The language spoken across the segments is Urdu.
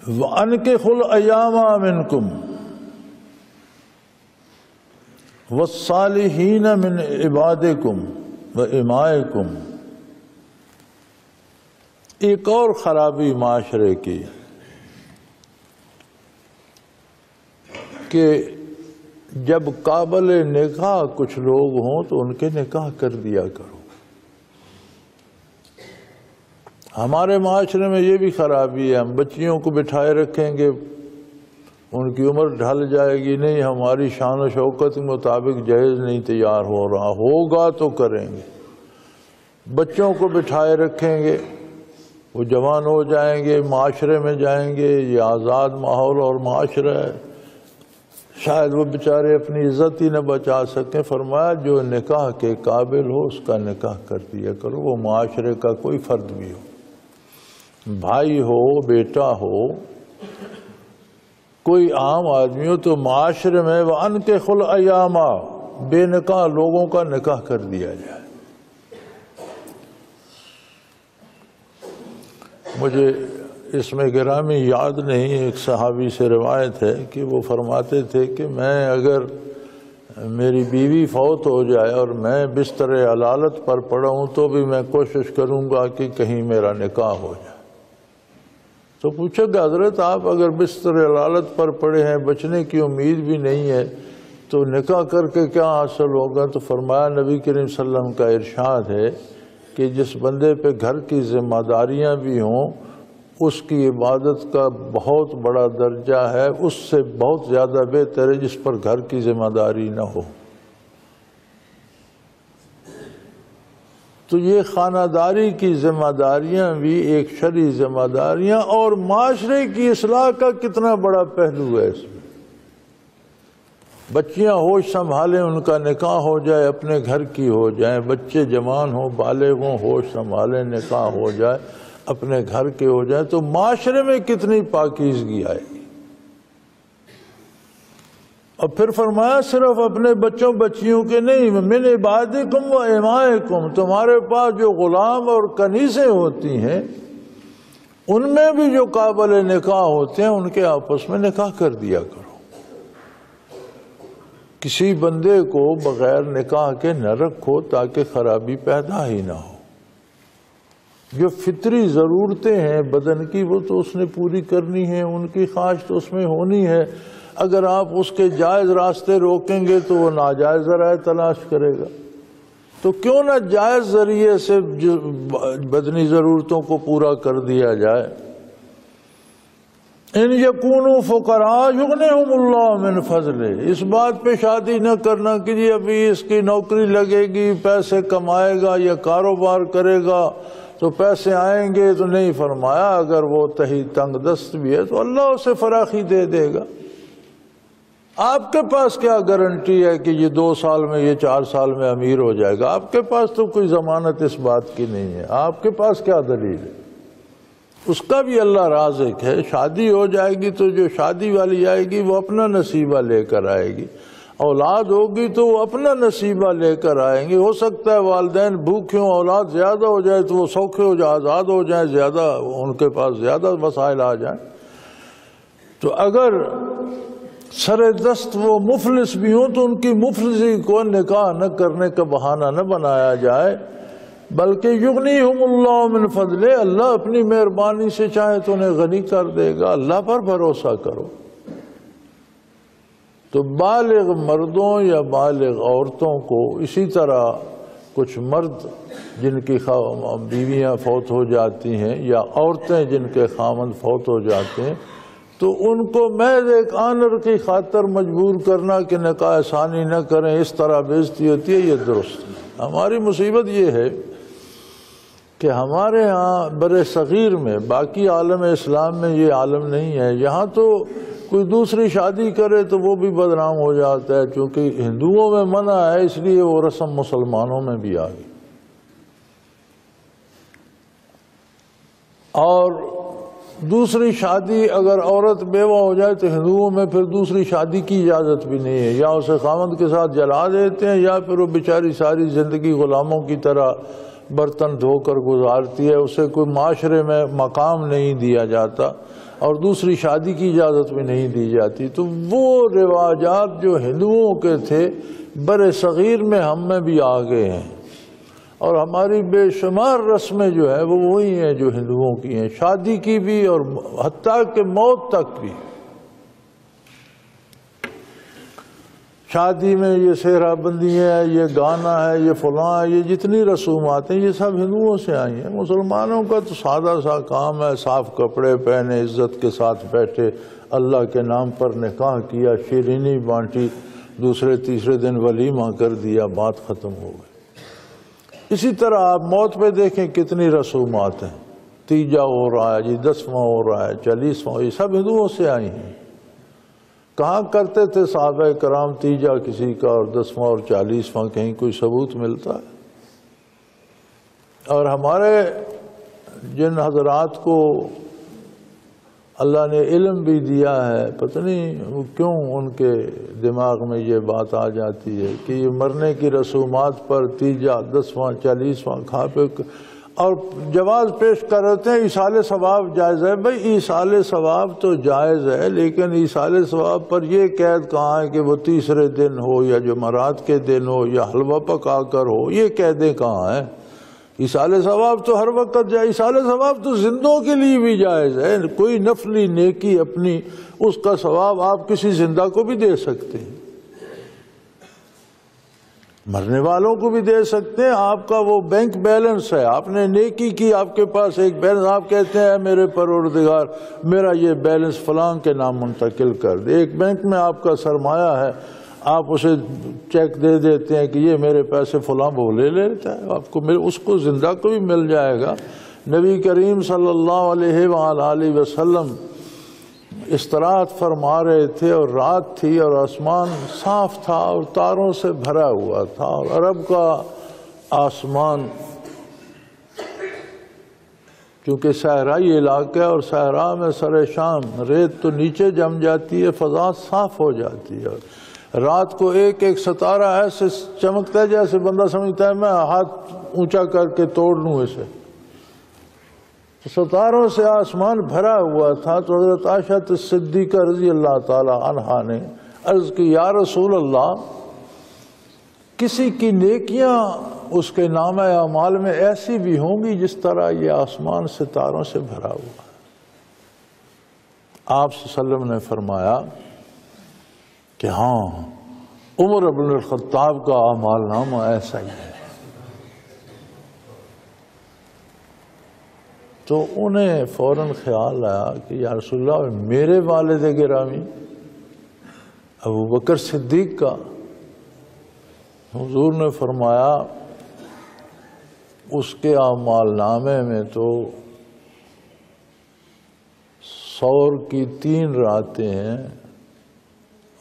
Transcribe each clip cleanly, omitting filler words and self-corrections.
وَأَنكِحُوا الْأَيَامَ مِنْكُمْ وَالصَّالِحِينَ مِنْ عِبَادِكُمْ وَإِمَائِكُمْ۔ ایک اور خرابی معاشرے کی کہ جب قابل نکاح کچھ لوگ ہوں تو ان کے نکاح کر دیا کرو۔ ہمارے معاشرے میں یہ بھی خرابی ہے، ہم بچیوں کو بٹھائے رکھیں گے، ان کی عمر ڈھل جائے گی، نہیں ہماری شان و شوکت کے مطابق جہیز نہیں تیار ہو رہا، ہوگا تو کریں گے۔ بچوں کو بٹھائے رکھیں گے، وہ جوان ہو جائیں گے، معاشرے میں جائیں گے، یہ آزاد ماحول اور معاشرہ ہے، شاید وہ بیچارے اپنی عزت ہی نہ بچا سکیں۔ فرمایا جو نکاح کے قابل ہو اس کا نکاح کر دیا کرو، وہ معاشرے کا کوئی فرد بھی ہو، بھائی ہو، بیٹا ہو، کوئی عام آدمی ہو، تو معاشرے میں وَأَنكِحُوا الْأَيَامَ بے نکاح لوگوں کا نکاح کر دیا جائے۔ مجھے اس میں گرامی یاد نہیں، ایک صحابی سے روایت ہے کہ وہ فرماتے تھے کہ میں اگر میری بیوی فوت ہو جائے اور میں بستر علالت پر پڑا ہوں تو بھی میں کوشش کروں گا کہ کہیں میرا نکاح ہو جائے۔ تو پوچھا کہ حضرت آپ اگر بستر علالت پر پڑے ہیں، بچنے کی امید بھی نہیں ہے، تو نکاح کر کے کیا حاصل ہوگا؟ تو فرمایا نبی کریم صلی اللہ علیہ وسلم کا ارشاد ہے کہ جس بندے پہ گھر کی ذمہ داریاں بھی ہوں اس کی عبادت کا بہت بڑا درجہ ہے، اس سے بہت زیادہ بہتر ہے جس پر گھر کی ذمہ داری نہ ہو۔ تو یہ خانہ داری کی ذمہ داریاں بھی ایک شرعی ذمہ داریاں، اور معاشرے کی اصلاح کا کتنا بڑا پہلو ہے اس میں۔ بچیاں ہوش سنبھالیں، ان کا نکاح ہو جائے، اپنے گھر کی ہو جائیں، بچے جوان ہوں، بالغ ہوں، ہوش سنبھالیں، نکاح ہو جائے، اپنے گھر کے ہو جائیں، تو معاشرے میں کتنی پاکیزگی آئے گی۔ اور پھر فرمایا صرف اپنے بچوں بچیوں کے نہیں، من عبادکم و امائکم، تمہارے پاس جو غلام اور کنیزیں ہوتی ہیں ان میں بھی جو قابل نکاح ہوتے ہیں ان کے آپس میں نکاح کر دیا کرو۔ کسی بندے کو بغیر نکاح کے نہ رکھو تاکہ خرابی پیدا ہی نہ ہو۔ جو فطری ضرورتیں ہیں بدن کی وہ تو اس نے پوری کرنی ہے، ان کی خواہش تو اس میں ہونی ہے۔ اگر آپ اس کے جائز راستے روکیں گے تو وہ ناجائز ذرائع تلاش کرے گا۔ تو کیوں نہ جائز ذریعے سے بدنی ضرورتوں کو پورا کر دیا جائے۔ ان یکونوا فقراء یغنیہم اللہ من فضلہ، اس بات پہ شادی نہ کرنا کہ جی ابھی اس کی نوکری لگے گی، پیسے کمائے گا یا کاروبار کرے گا تو پیسے آئیں گے، تو نہیں۔ فرمایا اگر وہ تہی تنگ دست بھی ہے تو اللہ اسے فراخی دے دے گا۔ آپ کے پاس کیا گارنٹی ہے کہ یہ 2 سال میں، یہ 4 سال میں امیر ہو جائے گا؟ آپ کے پاس تو کوئی ضمانت اس بات کی نہیں ہے۔ آپ کے پاس کیا دلیل ہے؟ اس کا بھی اللہ رازق ہے۔ شادی ہو جائے گی تو جو شادی والی آئے گی وہ اپنا نصیبہ لے کر آئے گی، اولاد ہوگی تو وہ اپنا نصیبہ لے کر آئیں گے۔ ہو سکتا ہے والدین بھوکے ہوں، اولاد زیادہ ہو جائے تو وہ سوکھے ہو جائے، آزاد ہو جائیں، زیادہ ان کے پاس زیادہ وسائل آ جائیں۔ تو اگر سر دست وہ مفلس بھی ہوں تو ان کی مفلسی کو نکاح نہ کرنے کا بہانہ نہ بنایا جائے، بلکہ یغنیہم اللہ من فضلہ، اللہ اپنی مہربانی سے چاہے تو انہیں غنی کر دے گا۔ اللہ پر بھروسہ کرو۔ تو بالغ مردوں یا بالغ عورتوں کو اسی طرح کچھ مرد جن کی بیویاں فوت ہو جاتی ہیں یا عورتیں جن کے خامند فوت ہو جاتے ہیں تو ان کو محض ایک آنر کی خاطر مجبور کرنا کہ نکاح ثانی نہ کریں، اس طرح بےزتی ہوتی ہے، یہ درست ہے۔ ہماری مصیبت یہ ہے کہ ہمارے ہاں بر صغیر میں، باقی عالم اسلام میں یہ عالم نہیں ہے، یہاں تو کوئی دوسری شادی کرے تو وہ بھی بدنام ہو جاتا ہے، چونکہ ہندوؤں میں منع ہے اس لیے وہ رسم مسلمانوں میں بھی آ گئی۔ اور دوسری شادی اگر عورت بیوہ ہو جائے تو ہندوؤں میں پھر دوسری شادی کی اجازت بھی نہیں ہے، یا اسے خاوند کے ساتھ جلا دیتے ہیں یا پھر وہ بیچاری ساری زندگی غلاموں کی طرح برتن دھو کر گزارتی ہے، اسے کوئی معاشرے میں مقام نہیں دیا جاتا اور دوسری شادی کی اجازت بھی نہیں دی جاتی۔ تو وہ رواجات جو ہندوؤں کے تھے بر صغیر میں ہم میں بھی آ گئے ہیں، اور ہماری بے شمار رسمیں جو ہے وہ وہی ہیں جو ہندوؤں کی ہیں، شادی کی بھی اور حتیٰ کہ موت تک بھی۔ شادی میں یہ صحرا بندی ہے، یہ گانا ہے، یہ فلاں ہے، یہ جتنی رسومات ہیں یہ سب ہندوؤں سے آئی ہیں۔ مسلمانوں کا تو سادہ سا کام ہے، صاف کپڑے پہنے، عزت کے ساتھ بیٹھے، اللہ کے نام پر نکاح کیا، شیرینی بانٹی، دوسرے تیسرے دن ولیمہ کر دیا، بات ختم ہو گئی۔ اسی طرح آپ موت پہ دیکھیں کتنی رسومات ہیں، تیجا ہو رہا ہے جی، 10واں ہو رہا ہے، 40واں، یہ سب ہندوؤں سے آئی ہیں۔ کہاں کرتے تھے صحابہ کرام تیجا کسی کا اور 10واں اور 40واں؟ کہیں کوئی ثبوت ملتا ہے؟ اور ہمارے جن حضرات کو اللہ نے علم بھی دیا ہے، پتہ نہیں کیوں ان کے دماغ میں یہ بات آ جاتی ہے کہ یہ مرنے کی رسومات پر تیجا، 10واں، 40واں کھا پہ، اور جواز پیش کر رہتے ہیں ایصال ثواب جائز ہے۔ بھئی ایصال ثواب تو جائز ہے، لیکن ایصال ثواب پر یہ قید کہاں ہے کہ وہ تیسرے دن ہو یا جمعرات کے دن ہو یا حلوہ پکا کر ہو؟ یہ قیدیں کہاں ہیں؟ ایصال ثواب تو ہر وقت جائز، ایصال ثواب تو زندوں کے لیے بھی جائز ہے۔ کوئی نفلی نیکی اپنی، اس کا ثواب آپ کسی زندہ کو بھی دے سکتے ہیں، مرنے والوں کو بھی دے سکتے ہیں۔ آپ کا وہ بینک بیلنس ہے، آپ نے نیکی کی، آپ کے پاس ایک بیلنس، آپ کہتے ہیں میرے پروردگار میرا یہ بیلنس فلاں کے نام منتقل کر دے۔ ایک بینک میں آپ کا سرمایہ ہے، آپ اسے چیک دے دیتے ہیں کہ یہ میرے پیسے فلاں وہ لے لیتا ہے، آپ کو اس کو زندہ کو بھی مل جائے گا۔ نبی کریم صلی اللہ علیہ وآلہ وسلم استراحت فرما رہے تھے اور رات تھی اور آسمان صاف تھا اور تاروں سے بھرا ہوا تھا، اور عرب کا آسمان کیونکہ صحرائی علاقہ ہے اور صحرا میں سر شام ریت تو نیچے جم جاتی ہے، فضا صاف ہو جاتی ہے، رات کو ایک ایک ستارہ ایسے چمکتا ہے جیسے بندہ سمجھتا ہے میں ہاتھ اونچا کر کے توڑ لوں اسے۔ ستاروں سے آسمان بھرا ہوا تھا، تو حضرت عائشہ صدیقہ رضی اللہ تعالی عنہا نے عرض کی یا رسول اللہ، کسی کی نیکیاں اس کے نامہ اعمال میں ایسی بھی ہوں گی جس طرح یہ آسمان ستاروں سے بھرا ہوا ہے؟ آپ صلی اللہ علیہ وسلم نے فرمایا کہ ہاں، عمر بن الخطاب کا اعمال نامہ ایسا ہی ہے۔ تو انہیں فوراً خیال آیا کہ یا رسول اللہ، میرے والد گرامی ابو بکر صدیق کا؟ حضور نے فرمایا اس کے اعمال نامے میں تو 100 کی 3 راتیں ہیں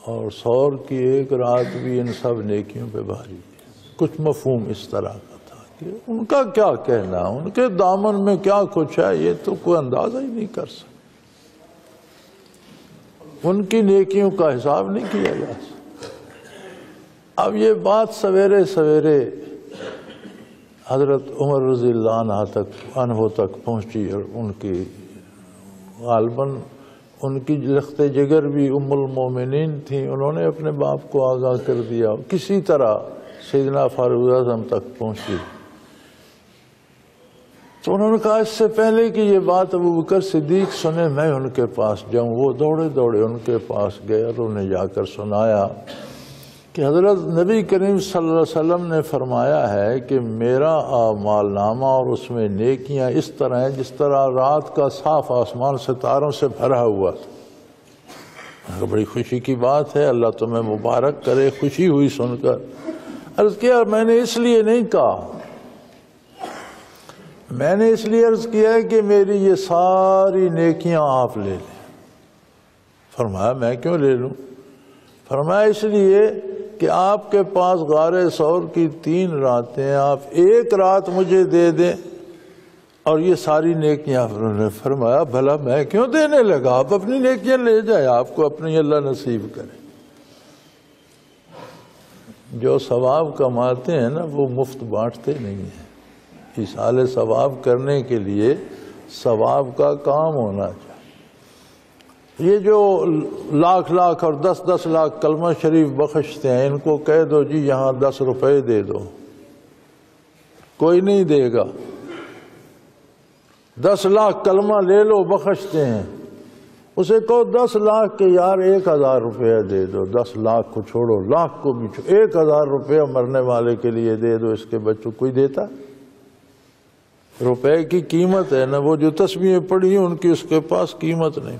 اور 100 کی 1 رات بھی ان سب نیکیوں پہ بھاری ہے۔ کچھ مفہوم اس طرح کا تھا کہ ان کا کیا کہنا، ان کے دامن میں کیا کچھ ہے یہ تو کوئی اندازہ ہی نہیں کر سکتا، ان کی نیکیوں کا حساب نہیں کیا جا سکتا۔ اب یہ بات سویرے سویرے حضرت عمر رضی اللہ عنہ تک پہنچی، اور ان کی غالباً ان کی لخت جگر بھی ام المومنین تھیں، انہوں نے اپنے باپ کو آگاہ کر دیا، کسی طرح سیدنا فاروق اعظم تک پہنچی۔ تو انہوں نے کہا اس سے پہلے کہ یہ بات ابو بکر صدیق سنے میں ان کے پاس جاؤں، وہ دوڑے دوڑے ان کے پاس گئے اور انہیں جا کر سنایا کہ حضرت نبی کریم صلی اللہ علیہ وسلم نے فرمایا ہے کہ میرا اعمال نامہ اور اس میں نیکیاں اس طرح ہیں جس طرح رات کا صاف آسمان ستاروں سے بھرا ہوا تھا۔ بڑی خوشی کی بات ہے، اللہ تمہیں مبارک کرے۔ خوشی ہوئی سن کر، عرض کیا میں نے اس لیے نہیں کہا، میں نے اس لیے عرض کیا ہے کہ میری یہ ساری نیکیاں آپ لے لیں۔ فرمایا میں کیوں لے لوں؟ فرمایا اس لیے کہ آپ کے پاس غار ثور کی 3 راتیں ہیں، آپ 1 رات مجھے دے دیں اور یہ ساری نیکیاں۔ انہوں نے فرمایا بھلا میں کیوں دینے لگا، آپ اپنی نیکیاں لے جائیں، آپ کو اپنی اللہ نصیب کرے۔ جو ثواب کماتے ہیں نا وہ مفت بانٹتے نہیں ہیں، ایصال ثواب کرنے کے لیے ثواب کا کام ہونا چاہیے۔ یہ جو لاکھ لاکھ اور 10 لاکھ کلمہ شریف بخشتے ہیں، ان کو کہہ دو جی یہاں 10 روپے دے دو، کوئی نہیں دے گا۔ 10 لاکھ کلمہ لے لو بخشتے ہیں، اسے کہو 10 لاکھ کے یار 1000 روپیہ دے دو، 10 لاکھ کو چھوڑو، لاکھ کو بھی چھوڑو، 1000 روپیہ مرنے والے کے لیے دے دو، اس کے بچوں کوئی دیتا؟ روپے کی قیمت ہے نا، وہ جو تسبیحیں پڑھی ہیں ان کی اس کے پاس قیمت نہیں۔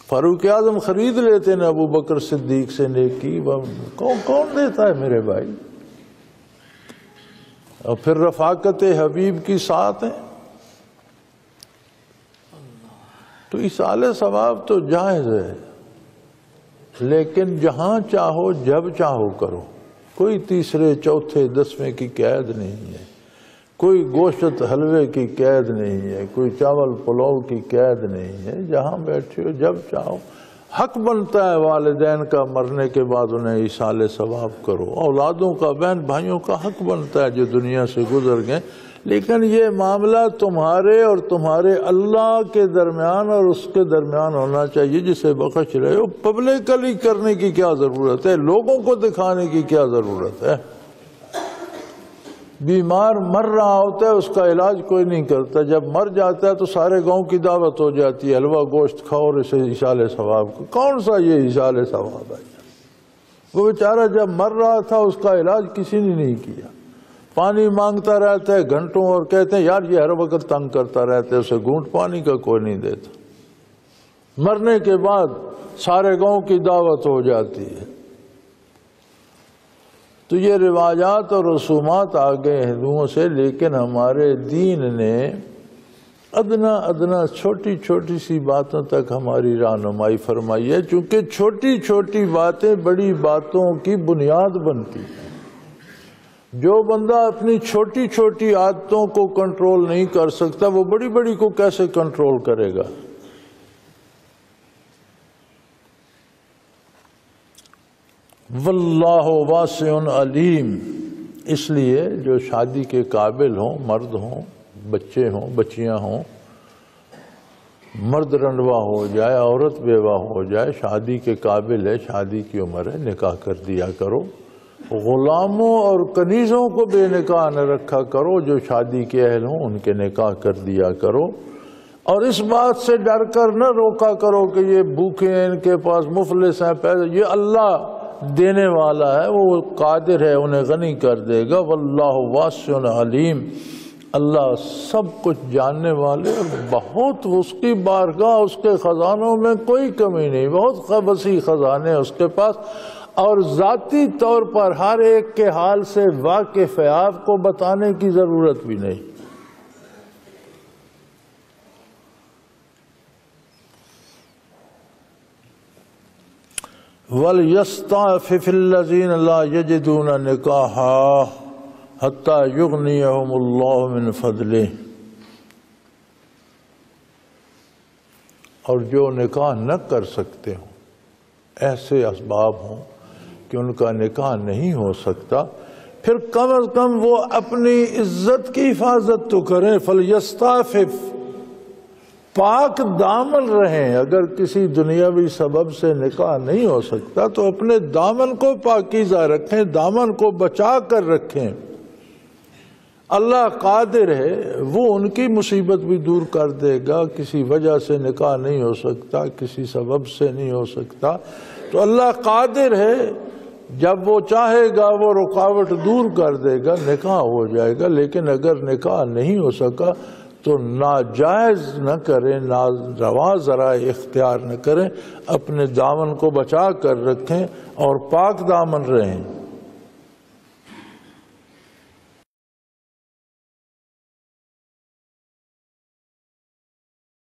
فاروق اعظم خرید لیتے نا ابو بکر صدیق سے نیکی، کون دیتا ہے میرے بھائی؟ اور پھر رفاقت حبیب کی ساتھ ہیں، تو ایصال ثواب تو جائز ہے، لیکن جہاں چاہو جب چاہو کرو، کوئی تیسرے چوتھے 10ویں کی قید نہیں ہے، کوئی گوشت حلوے کی قید نہیں ہے، کوئی چاول پلاؤ کی قید نہیں ہے، جہاں بیٹھے ہو جب چاہو۔ حق بنتا ہے والدین کا مرنے کے بعد انہیں ایصال ثواب کرو، اولادوں کا، بہن بھائیوں کا حق بنتا ہے جو دنیا سے گزر گئے، لیکن یہ معاملہ تمہارے اور تمہارے اللہ کے درمیان اور اس کے درمیان ہونا چاہیے جسے بخش رہے ہو۔ پبلکلی کرنے کی کیا ضرورت ہے؟ لوگوں کو دکھانے کی کیا ضرورت ہے؟ بیمار مر رہا ہوتا ہے، اس کا علاج کوئی نہیں کرتا، جب مر جاتا ہے تو سارے گاؤں کی دعوت ہو جاتی ہے، حلوہ گوشت کھاؤ اور اسے ایصال ثواب کو۔ کون سا یہ ایصال ثواب ہے؟ وہ بیچارہ جب مر رہا تھا اس کا علاج کسی نے نہیں کیا، پانی مانگتا رہتا ہے گھنٹوں، اور کہتے ہیں یار یہ ہر وقت تنگ کرتا رہتا ہے، اسے گھونٹ پانی کا کوئی نہیں دیتا۔ مرنے کے بعد سارے گاؤں کی دعوت ہو جاتی ہے۔ تو یہ روایات اور رسومات آ گئے ہندوؤں سے، لیکن ہمارے دین نے ادنا چھوٹی چھوٹی سی باتوں تک ہماری رہنمائی فرمائی ہے، چونکہ چھوٹی چھوٹی باتیں بڑی باتوں کی بنیاد بنتی ہیں۔ جو بندہ اپنی چھوٹی چھوٹی عادتوں کو کنٹرول نہیں کر سکتا، وہ بڑی بڑی کو کیسے کنٹرول کرے گا؟ واللہ واسع علیم۔ اس لیے جو شادی کے قابل ہوں، مرد ہوں، بچے ہوں، بچیاں ہوں، مرد رنڈوا ہو جائے، عورت بیوہ ہو جائے، شادی کے قابل ہے، شادی کی عمر ہے، نکاح کر دیا کرو۔ غلاموں اور کنیزوں کو بے نکاح نہ رکھا کرو، جو شادی کے اہل ہوں ان کے نکاح کر دیا کرو، اور اس بات سے ڈر کر نہ روکا کرو کہ یہ بھوکے ہیں، ان کے پاس مفلس ہیں پیسے۔ یہ اللہ دینے والا ہے، وہ قادر ہے، انہیں غنی کر دے گا۔ واللہ واسع علیم، اللہ سب کچھ جاننے والے، اور بہت اس کی بارگاہ، اس کے خزانوں میں کوئی کمی نہیں، بہت وسیع خزانے اس کے پاس، اور ذاتی طور پر ہر ایک کے حال سے واقف ہے، آپ کو بتانے کی ضرورت بھی نہیں۔ وَلْيَسْتَعْفِفِ الَّذِينَ لَا يَجِدُونَ نِكَاحًا حَتَّى يُغْنِيَهُمُ اللَّهُ مِنْ فَضْلِهِ۔ اور جو نکاح نہ کر سکتے ہوں، ایسے اسباب ہوں کہ ان کا نکاح نہیں ہو سکتا، پھر کم از کم وہ اپنی عزت کی حفاظت تو کریں۔ فَلْيَسْتَعْفِفْ، پاک دامن رہیں۔ اگر کسی دنیاوی سبب سے نکاح نہیں ہو سکتا تو اپنے دامن کو پاکیزہ رکھیں، دامن کو بچا کر رکھیں۔ اللہ قادر ہے، وہ ان کی مصیبت بھی دور کر دے گا۔ کسی وجہ سے نکاح نہیں ہو سکتا، کسی سبب سے نہیں ہو سکتا، تو اللہ قادر ہے، جب وہ چاہے گا وہ رکاوٹ دور کر دے گا، نکاح ہو جائے گا۔ لیکن اگر نکاح نہیں ہو سکا تو ناجائز نہ کریں، ناروا ذرائع اختیار نہ کریں، اپنے دامن کو بچا کر رکھیں اور پاک دامن رہیں۔